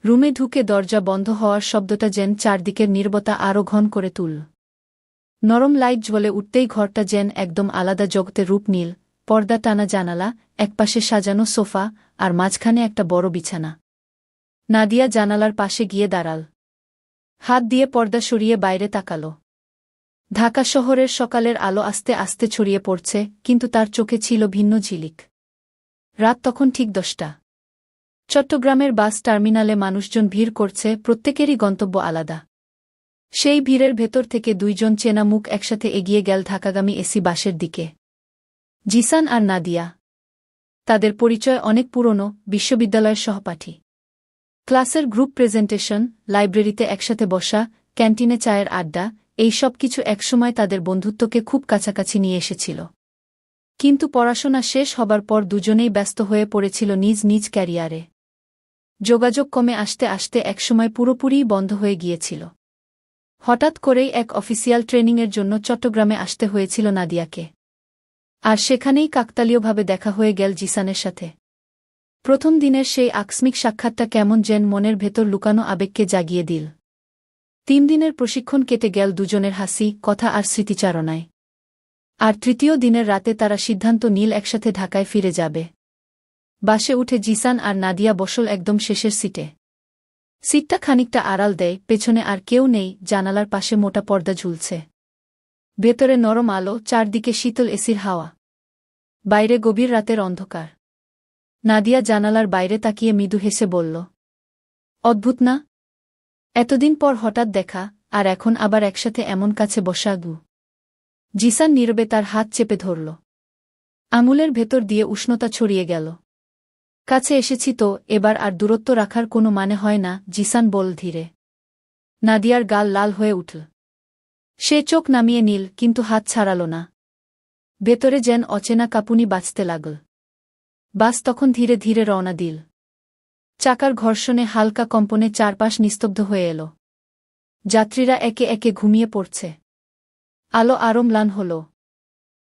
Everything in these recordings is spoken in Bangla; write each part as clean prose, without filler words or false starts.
রুমে ঢুকে দরজা বন্ধ হওয়ার শব্দটা যেন চারদিকের নীরবতা আরও ঘন করে তুলল। নরম লাইট জ্বলে উঠতেই ঘরটা যেন একদম আলাদা জগতে রূপ নিল। পর্দা টানা জানালা, একপাশে সাজানো সোফা, আর মাঝখানে একটা বড় বিছানা। নাদিয়া জানালার পাশে গিয়ে দাঁড়াল। হাত দিয়ে পর্দা সরিয়ে বাইরে তাকাল। ঢাকা শহরের সকালের আলো আস্তে আস্তে ছড়িয়ে পড়ছে, কিন্তু তার চোখে ছিল ভিন্ন ঝিলিক। রাত তখন ঠিক 10টা। চট্টগ্রামের বাস টার্মিনালে মানুষজন ভিড় করছে, প্রত্যেকেরই গন্তব্য আলাদা। সেই ভিড়ের ভেতর থেকে দুইজন চেনা মুখ একসাথে এগিয়ে গেল ঢাকাগামী এসি বাসের দিকে। জিসান আর নাদিয়া। তাদের পরিচয় অনেক পুরনো, বিশ্ববিদ্যালয়ের সহপাঠী। ক্লাসের গ্রুপ প্রেজেন্টেশন, লাইব্রেরিতে একসাথে বসা, ক্যান্টিনে চায়ের আড্ডা, এই সব কিছু একসময় তাদের বন্ধুত্বকে খুব কাছাকাছি নিয়ে এসেছিল। কিন্তু পড়াশোনা শেষ হবার পর দুজনেই ব্যস্ত হয়ে পড়েছিল নিজ নিজ ক্যারিয়ারে। যোগাযোগ কমে আসতে আসতে একসময় পুরোপুরিই বন্ধ হয়ে গিয়েছিল। হঠাৎ করেই এক অফিসিয়াল ট্রেনিংয়ের জন্য চট্টগ্রামে আসতে হয়েছিল নাদিয়াকে। আর সেখানেই কাকতালীয়ভাবে দেখা হয়ে গেল জিসানের সাথে। প্রথম দিনের সেই আকস্মিক সাক্ষাৎটা কেমন যেন মনের ভেতর লুকানো আবেগকে জাগিয়ে দিল। 3 দিনের প্রশিক্ষণ কেটে গেল দুজনের হাসি, কথা আর স্মৃতিচারণায়। আর তৃতীয় দিনের রাতে তারা সিদ্ধান্ত নিল একসাথে ঢাকায় ফিরে যাবে। বাসে উঠে জিসান আর নাদিয়া বসল একদম শেষের সিটে। সিটটা খানিকটা আড়াল দেয়, পেছনে আর কেউ নেই, জানালার পাশে মোটা পর্দা ঝুলছে। ভেতরে নরম আলো, চারদিকে শীতল এসির হাওয়া। বাইরে গভীর রাতের অন্ধকার। নাদিয়া জানালার বাইরে তাকিয়ে মৃদু হেসে বলল, অদ্ভুত না? এতদিন পর হঠাৎ দেখা, আর এখন আবার একসাথে এমন কাছে বসা। জিসান নীরবে তার হাত চেপে ধরল। আঙুলের ভেতর দিয়ে উষ্ণতা ছড়িয়ে গেল। কাছে এসেছি তো, এবার আর দূরত্ব রাখার কোনো মানে হয় না, জিসান বল ধীরে। নাদিয়ার গাল লাল হয়ে উঠল। সে চোখ নামিয়ে নিল, কিন্তু হাত ছাড়াল না। ভেতরে যেন অচেনা কাঁপুনি বাজতে লাগল। বাস তখন ধীরে ধীরে রওনা দিল। চাকার ঘর্ষণে হালকা কম্পনে চারপাশ নিস্তব্ধ হয়ে এল। যাত্রীরা একে একে ঘুমিয়ে পড়ছে। আলো আরো ম্লান হল।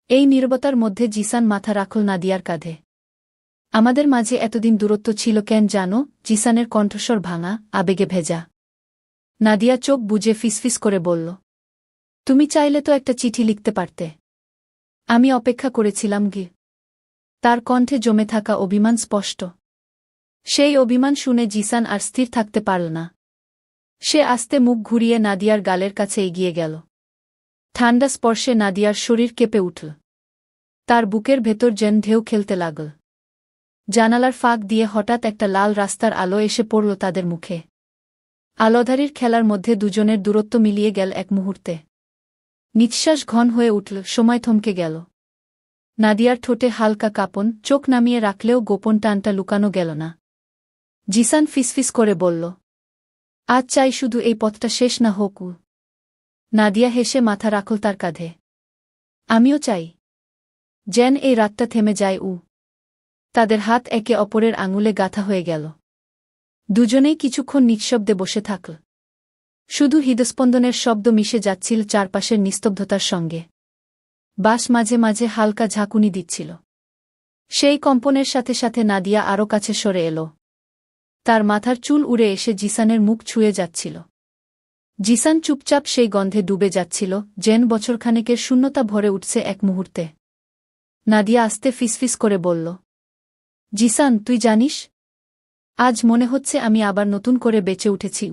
এই নীরবতার মধ্যে জিসান মাথা রাখল নাদিয়ার কাঁধে। আমাদের মাঝে এতদিন দূরত্ব ছিল কেন জানো? জিসানের কণ্ঠস্বর ভাঙা, আবেগে ভেজা। নাদিয়া চোখ বুজে ফিসফিস করে বলল, তুমি চাইলে তো একটা চিঠি লিখতে পারতে। আমি অপেক্ষা করেছিলাম। তার কণ্ঠে জমে থাকা অভিমান স্পষ্ট। সেই অভিমান শুনে জিসান আর স্থির থাকতে পারল না। সে আস্তে মুখ ঘুরিয়ে নাদিয়ার গালের কাছে এগিয়ে গেল। ঠান্ডা স্পর্শে নাদিয়ার শরীর কেঁপে উঠল। তার বুকের ভেতর যেন ঢেউ খেলতে লাগল। জানালার ফাঁক দিয়ে হঠাৎ একটা লাল রাস্তার আলো এসে পড়ল তাদের মুখে। আলোধারীর খেলার মধ্যে দুজনের দূরত্ব মিলিয়ে গেল এক মুহূর্তে। নিঃশ্বাস ঘন হয়ে উঠল, সময় থমকে গেল। নাদিয়ার ঠোঁটে হালকা কাঁপন, চোখ নামিয়ে রাখলেও গোপন টানটা লুকানো গেল না। জিসান ফিসফিস করে বলল, আজ চাই শুধু এই পথটা শেষ না হোক। নাদিয়া হেসে মাথা রাখল তার কাঁধে। আমিও চাই যেন এই রাতটা থেমে যায়। তাদের হাত একে অপরের আঙুলে গাঁথা হয়ে গেল। দুজনেই কিছুক্ষণ নিঃশব্দে বসে থাকল। শুধু হৃদস্পন্দনের শব্দ মিশে যাচ্ছিল চারপাশের নিস্তব্ধতার সঙ্গে। বাস মাঝে মাঝে হালকা ঝাঁকুনি দিচ্ছিল। সেই কম্পনের সাথে সাথে নাদিয়া আরও কাছে সরে এল। তার মাথার চুল উড়ে এসে জিসানের মুখ ছুঁয়ে যাচ্ছিল। জিসান চুপচাপ সেই গন্ধে ডুবে যাচ্ছিল, যেন বছরখানেকের শূন্যতা ভরে উঠছে এক মুহূর্তে। নাদিয়া আস্তে ফিসফিস করে বলল, জিসান, তুই জানিস, আজ মনে হচ্ছে আমি আবার নতুন করে বেঁচে উঠেছি।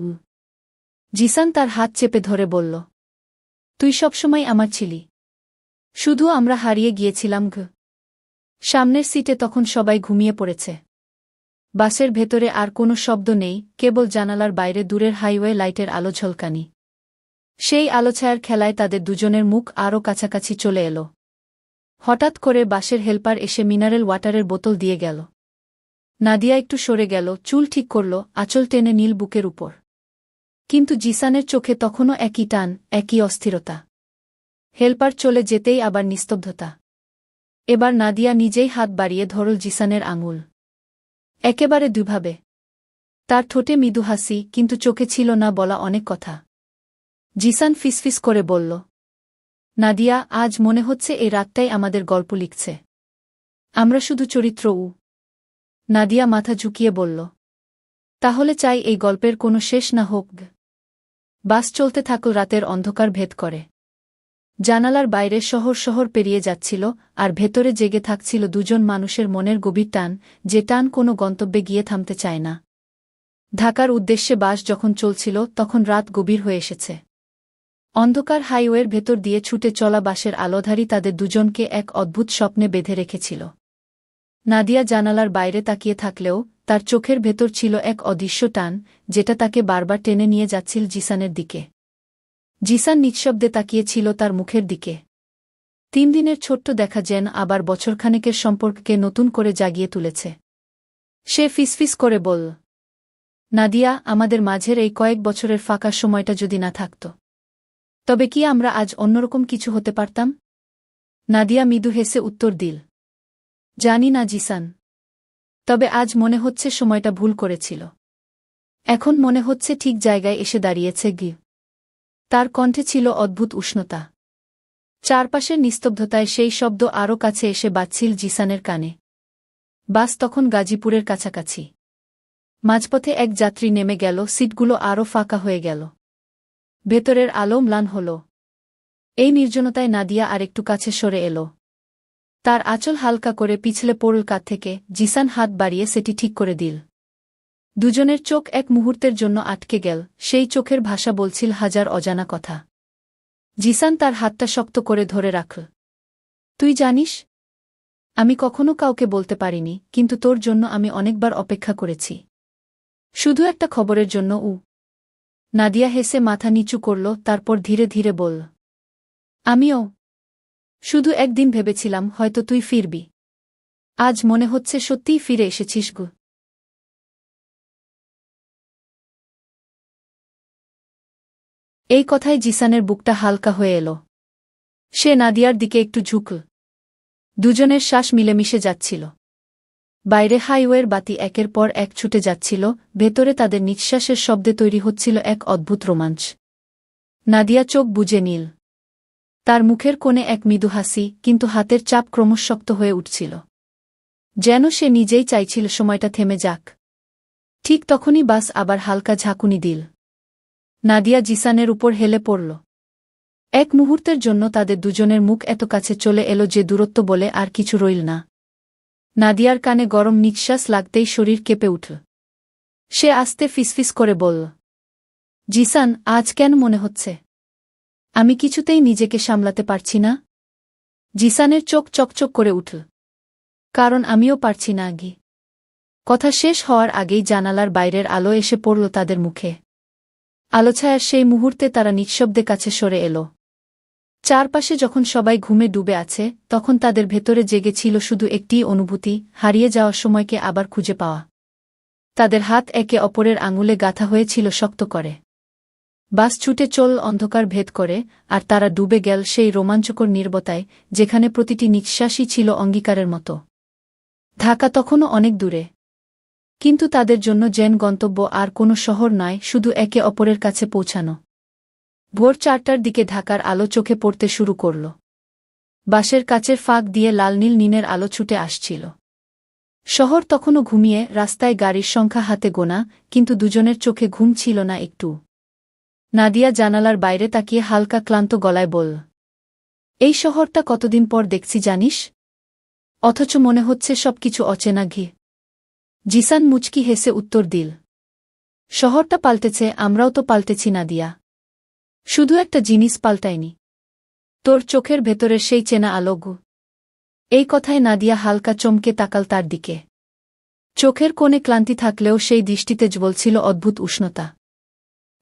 জিসান তার হাত চেপে ধরে বলল, তুই সবসময় আমার ছিলি, শুধু আমরা হারিয়ে গিয়েছিলাম। সামনের সিটে তখন সবাই ঘুমিয়ে পড়েছে। বাসের ভেতরে আর কোনো শব্দ নেই, কেবল জানালার বাইরে দূরের হাইওয়ে লাইটের আলো ঝলকানি। সেই আলোছায়ার খেলায় তাদের দুজনের মুখ আরও কাছাকাছি চলে এল। হঠাৎ করে বাসের হেল্পার এসে মিনারেল ওয়াটারের বোতল দিয়ে গেল। নাদিয়া একটু সরে গেল, চুল ঠিক করল, আঁচল টেনে নীল বুকের উপর। কিন্তু জিসানের চোখে তখনও একই টান, একই অস্থিরতা। হেল্পার চলে যেতেই আবার নিস্তব্ধতা। এবার নাদিয়া নিজেই হাত বাড়িয়ে ধরল জিসানের আঙুল। একেবারে দুভাবে। তার ঠোঁটে মৃদু হাসি, কিন্তু চোখে ছিল না বলা অনেক কথা। জিসান ফিসফিস করে বলল, নাদিয়া, আজ মনে হচ্ছে এই রাতটাই আমাদের গল্প লিখছে। আমরা শুধু চরিত্র। নাদিয়া মাথা ঝুঁকিয়ে বলল, তাহলে চাই এই গল্পের কোনো শেষ না হোক। বাস চলতে থাকল, রাতের অন্ধকার ভেদ করে। জানালার বাইরে শহর শহর পেরিয়ে যাচ্ছিল, আর ভেতরে জেগে থাকছিল দুজন মানুষের মনের গভীর টান, যে টান কোনো গন্তব্যে গিয়ে থামতে চায় না। ঢাকার উদ্দেশ্যে বাস যখন চলছিল তখন রাত গভীর হয়ে এসেছে। অন্ধকার হাইওয়ের ভেতর দিয়ে ছুটে চলা বাসের আলোধারী তাদের দুজনকে এক অদ্ভুত স্বপ্নে বেঁধে রেখেছিল। নাদিয়া জানালার বাইরে তাকিয়ে থাকলেও তার চোখের ভেতর ছিল এক অদৃশ্য টান, যেটা তাকে বারবার টেনে নিয়ে যাচ্ছিল জিসানের দিকে। জিসান নিঃশব্দে তাকিয়েছিল তার মুখের দিকে। 3 দিনের ছোট্ট দেখা যেন আবার বছরখানেকের সম্পর্ককে নতুন করে জাগিয়ে তুলেছে। সে ফিসফিস করে বলল, নাদিয়া, আমাদের মাঝের এই কয়েক বছরের ফাঁকা সময়টা যদি না থাকত, তবে কি আমরা আজ অন্যরকম কিছু হতে পারতাম? নাদিয়া মৃদু হেসে উত্তর দিল, জানি না জিসান, তবে আজ মনে হচ্ছে সময়টা ভুল করেছিল। এখন মনে হচ্ছে ঠিক জায়গায় এসে দাঁড়িয়েছে গি। তার কণ্ঠে ছিল অদ্ভুত উষ্ণতা। চারপাশের নিস্তব্ধতায় সেই শব্দ আরও কাছে এসে বাজছিল জিসানের কানে। বাস তখন গাজীপুরের কাছাকাছি। মাঝপথে এক যাত্রী নেমে গেল, সিটগুলো আরও ফাঁকা হয়ে গেল। ভেতরের আলো ম্লান হল। এই নির্জনতায় নাদিয়া আরেকটু কাছে সরে এল। তার আঁচল হালকা করে পিছলে পড়ল কাঁধ থেকে। জিসান হাত বাড়িয়ে সেটি ঠিক করে দিল। দুজনের চোখ এক মুহূর্তের জন্য আটকে গেল, সেই চোখের ভাষা বলছিল হাজার অজানা কথা। জিসান তার হাতটা শক্ত করে ধরে রাখল। তুই জানিস, আমি কখনো কাউকে বলতে পারিনি, কিন্তু তোর জন্য আমি অনেকবার অপেক্ষা করেছি। শুধু একটা খবরের জন্য। নাদিয়া হেসে মাথা নিচু করল, তারপর ধীরে ধীরে বলল, আমিও শুধু একদিন ভেবেছিলাম হয়তো তুই ফিরবি। আজ মনে হচ্ছে সত্যিই ফিরে এসেছিস গো। এই কথায় জিসানের বুকটা হালকা হয়ে এল। সে নাদিয়ার দিকে একটু ঝুঁকল। দুজনের শ্বাস মিলেমিশে যাচ্ছিল। বাইরে হাইওয়ের বাতি একের পর এক ছুটে যাচ্ছিল, ভেতরে তাদের নিঃশ্বাসের শব্দে তৈরি হচ্ছিল এক অদ্ভুত রোমাঞ্চ। নাদিয়া চোখ বুজে নিল। তার মুখের কোণে এক মৃদু হাসি, কিন্তু হাতের চাপ ক্রমশ শক্ত হয়ে উঠছিল। যেন সে নিজেই চাইছিল সময়টা থেমে যাক। ঠিক তখনই বাস আবার হালকা ঝাঁকুনি দিল। নাদিয়া জিসানের উপর হেলে পড়ল। এক মুহূর্তের জন্য তাদের দুজনের মুখ এত কাছে চলে এলো যে দূরত্ব বলে আর কিছু রইল না। নাদিয়ার কানে গরম নিঃশ্বাস লাগতেই শরীর কেঁপে উঠল। সে আস্তে ফিসফিস করে বলল, জিসান, আজ কেন মনে হচ্ছে আমি কিছুতেই নিজেকে সামলাতে পারছি না? জিসানের চোখ চকচক করে উঠল। কারণ আমিও পারছি না আগি। কথা শেষ হওয়ার আগেই জানালার বাইরের আলো এসে পড়ল তাদের মুখে। আলোছায়ার সেই মুহূর্তে তারা নিঃশব্দে কাছে সরে এল। চারপাশে যখন সবাই ঘুমে ডুবে আছে, তখন তাদের ভেতরে জেগেছিল শুধু একটিই অনুভূতি, হারিয়ে যাওয়া সময়কে আবার খুঁজে পাওয়া। তাদের হাত একে অপরের আঙুলে গাঁথা হয়েছিল শক্ত করে। বাস ছুটে চল অন্ধকার ভেদ করে, আর তারা ডুবে গেল সেই রোমাঞ্চকর নীরবতায়, যেখানে প্রতিটি নিঃশ্বাসই ছিল অঙ্গীকারের মতো। ঢাকা তখনও অনেক দূরে, কিন্তু তাদের জন্য যেন গন্তব্য আর কোনো শহর নয়, শুধু একে অপরের কাছে পৌঁছানো। ভোর 4টার দিকে ঢাকার আলো চোখে পড়তে শুরু করল। বাসের কাচের ফাঁক দিয়ে লাল নীল নিনের আলো ছুটে আসছিল। শহর তখনও ঘুমিয়ে, রাস্তায় গাড়ির সংখ্যা হাতে গোনা, কিন্তু দুজনের চোখে ঘুম ছিল না একটু। নাদিয়া জানালার বাইরে তাকিয়ে হালকা ক্লান্ত গলায় বলল, এই শহরটা কতদিন পর দেখছি জানিস, অথচ মনে হচ্ছে সবকিছু অচেনা ঘি। জিসান মুচকি হেসে উত্তর দিল, শহরটা পাল্টেছে, আমরাও তো পাল্টেছি নাদিয়া। শুধু একটা জিনিস পাল্টায়নি, তোর চোখের ভেতরের সেই চেনা আলোগু। এই কথায় নাদিয়া হালকা চমকে তাকাল তার দিকে। চোখের কোণে ক্লান্তি থাকলেও সেই দৃষ্টিতে জ্বলছিল অদ্ভুত উষ্ণতা।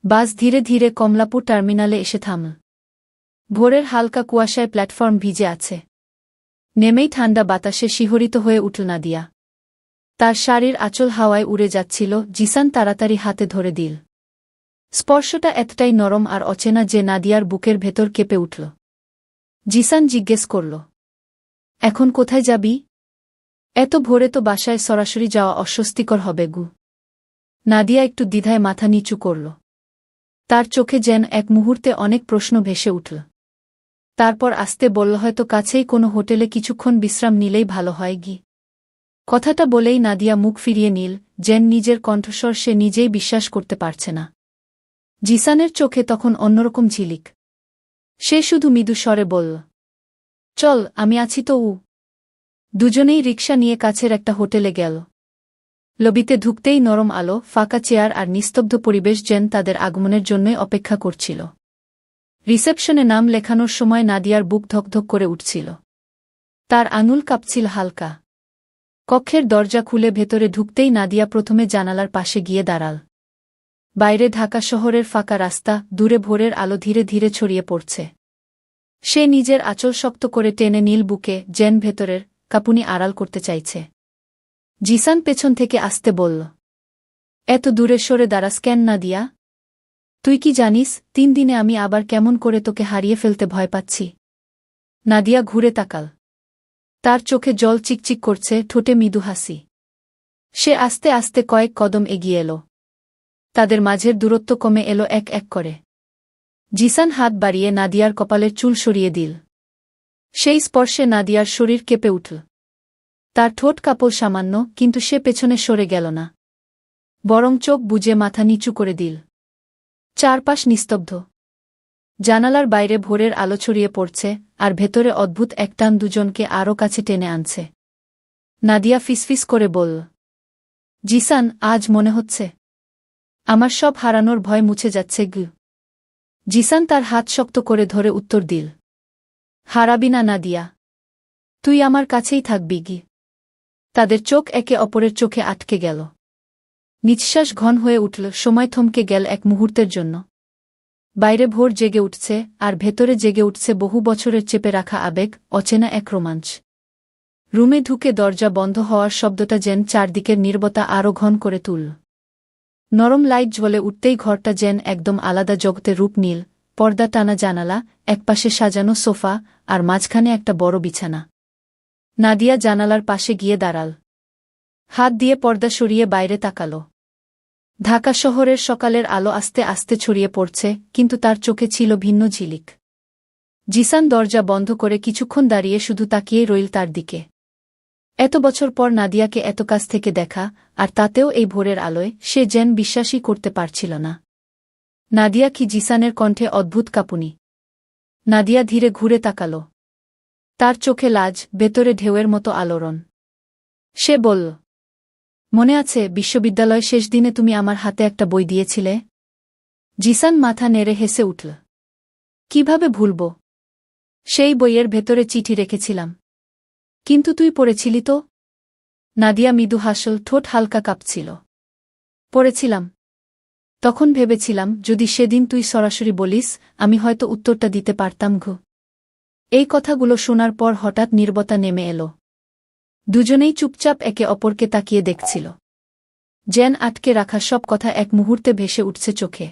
বাস ধীরে ধীরে কমলাপুর টার্মিনালে এসে থামল। ভোরের হালকা কুয়াশায় প্ল্যাটফর্ম ভিজে আছে। নেমেই ঠান্ডা বাতাসে শিহরিত হয়ে উঠল নাদিয়া। তার শাড়ির আঁচল হাওয়ায় উড়ে যাচ্ছিল। জিসান তাড়াতাড়ি হাতে ধরে দিল। স্পর্শটা এতটাই নরম আর অচেনা যে নাদিয়ার বুকের ভেতর কেঁপে উঠল। জিসান জিজ্ঞেস করল, এখন কোথায় যাবি? এত ভোরে তো বাসায় সরাসরি যাওয়া অস্বস্তিকর হবে গু। নাদিয়া একটু দ্বিধায় মাথা নিচু করল। তার চোখে যেন এক মুহূর্তে অনেক প্রশ্ন ভেসে উঠল। তারপর আস্তে বলল, হয়তো কাছেই কোনো হোটেলে কিছুক্ষণ বিশ্রাম নিলেই ভালো হয় গি। কথাটা বলেই নাদিয়া মুখ ফিরিয়ে নিল, জেন নিজের কণ্ঠস্বর সে নিজেই বিশ্বাস করতে পারছে না। জিসানের চোখে তখন অন্যরকম ঝিলিক। সে শুধু মৃদু স্বরে বলল, চল, আমি আছি তো। দুজনেই রিকশা নিয়ে কাছের একটা হোটেলে গেল। লবিতে ঢুকতেই নরম আলো, ফাঁকা চেয়ার আর নিস্তব্ধ পরিবেশ যেন তাদের আগমনের জন্যই অপেক্ষা করছিল। রিসেপশনে নাম লেখানোর সময় নাদিয়ার বুক ধকধক করে উঠছিল। তার আঙুল কাঁপছিল হালকা। কক্ষের দরজা খুলে ভেতরে ঢুকতেই নাদিয়া প্রথমে জানালার পাশে গিয়ে দাঁড়াল। বাইরে ঢাকা শহরের ফাঁকা রাস্তা, দূরে ভোরের আলো ধীরে ধীরে ছড়িয়ে পড়ছে। সে নিজের আঁচল শক্ত করে টেনে নীল বুকে, যেন ভেতরের কাঁপুনি আড়াল করতে চাইছে। জিসান পেছন থেকে আসতে বলল, এত দূরে সরে দাঁড়াস কেন নাদিয়া? তুই কি জানিস 3 দিনে আমি আবার কেমন করে তোকে হারিয়ে ফেলতে ভয় পাচ্ছি? নাদিয়া ঘুরে তাকাল। তার চোখে জল চিকচিক করছে, ঠোঁটে মৃদু হাসি। সে আস্তে আস্তে কয়েক কদম এগিয়ে এল। তাদের মাঝের দূরত্ব কমে এলো এক এক করে। জিসান হাত বাড়িয়ে নাদিয়ার কপালের চুল সরিয়ে দিল। সেই স্পর্শে নাদিয়ার শরীর কেঁপে উঠল। তার ঠোঁট কাঁপল সামান্য, কিন্তু সে পেছনে সরে গেল না। বরং চোখ বুজে মাথা নিচু করে দিল। চারপাশ নিস্তব্ধ। জানালার বাইরে ভোরের আলো ছড়িয়ে পড়ছে, আর ভেতরে অদ্ভুত এক টান দুজনকে আরও কাছে টেনে আনছে। নাদিয়া ফিসফিস করে বলল, জিসান, আজ মনে হচ্ছে আমার সব হারানোর ভয় মুছে যাচ্ছে। জিসান তার হাত শক্ত করে ধরে উত্তর দিল, হারাবি না নাদিয়া, তুই আমার কাছেই থাকবি। তাদের চোখ একে অপরের চোখে আটকে গেল। নিঃশ্বাস ঘন হয়ে উঠল, সময় থমকে গেল এক মুহূর্তের জন্য। বাইরে ভোর জেগে উঠছে, আর ভেতরে জেগে উঠছে বহু বছরের চেপে রাখা আবেগ, অচেনা এক রোমাঞ্চ। রুমে ঢুকে দরজা বন্ধ হওয়ার শব্দটা যেন চারদিকের নীরবতা আরও ঘন করে তুলল। নরম লাইট জ্বলে উঠতেই ঘরটা যেন একদম আলাদা জগতে রূপ নিল। পর্দা টানা জানালা, একপাশে সাজানো সোফা, আর মাঝখানে একটা বড় বিছানা। নাদিয়া জানালার পাশে গিয়ে দাঁড়াল। হাত দিয়ে পর্দা সরিয়ে বাইরে তাকাল। ঢাকা শহরের সকালের আলো আস্তে আস্তে ছড়িয়ে পড়ছে, কিন্তু তার চোখে ছিল ভিন্ন ঝিলিক। জিসান দরজা বন্ধ করে কিছুক্ষণ দাঁড়িয়ে শুধু তাকিয়েই রইল তার দিকে। এত বছর পর নাদিয়াকে এত কাছ থেকে দেখা, আর তাতেও এই ভোরের আলোয়, সে যেন বিশ্বাসই করতে পারছিল না। নাদিয়া কি? জিসানের কণ্ঠে অদ্ভুত কাঁপুনি। নাদিয়া ধীরে ঘুরে তাকাল। তার চোখে লাজ, ভেতরে ঢেউয়ের মতো আলোড়ন। সে বলল, মনে আছে বিশ্ববিদ্যালয় শেষ দিনে তুমি আমার হাতে একটা বই দিয়েছিলে? জিসান মাথা নেড়ে হেসে উঠল। কিভাবে ভুলব? সেই বইয়ের ভেতরে চিঠি রেখেছিলাম। কিন্তু তুই পড়েছিলি তো? নাদিয়া মৃদু হাসল, ঠোঁট হালকা কাঁপছিল। পড়েছিলাম। তখন ভেবেছিলাম যদি সেদিন তুই সরাসরি বলিস, আমি হয়তো উত্তরটা দিতে পারতাম। এই কথাগুলো শোনার পর হঠাৎ নীরবতা নেমে এলো। দুজনেই চুপচাপ একে অপরকে তাকিয়ে দেখছিল। যেন আটকে রাখা সব কথা এক মুহূর্তে ভেসে উঠছে চোখে।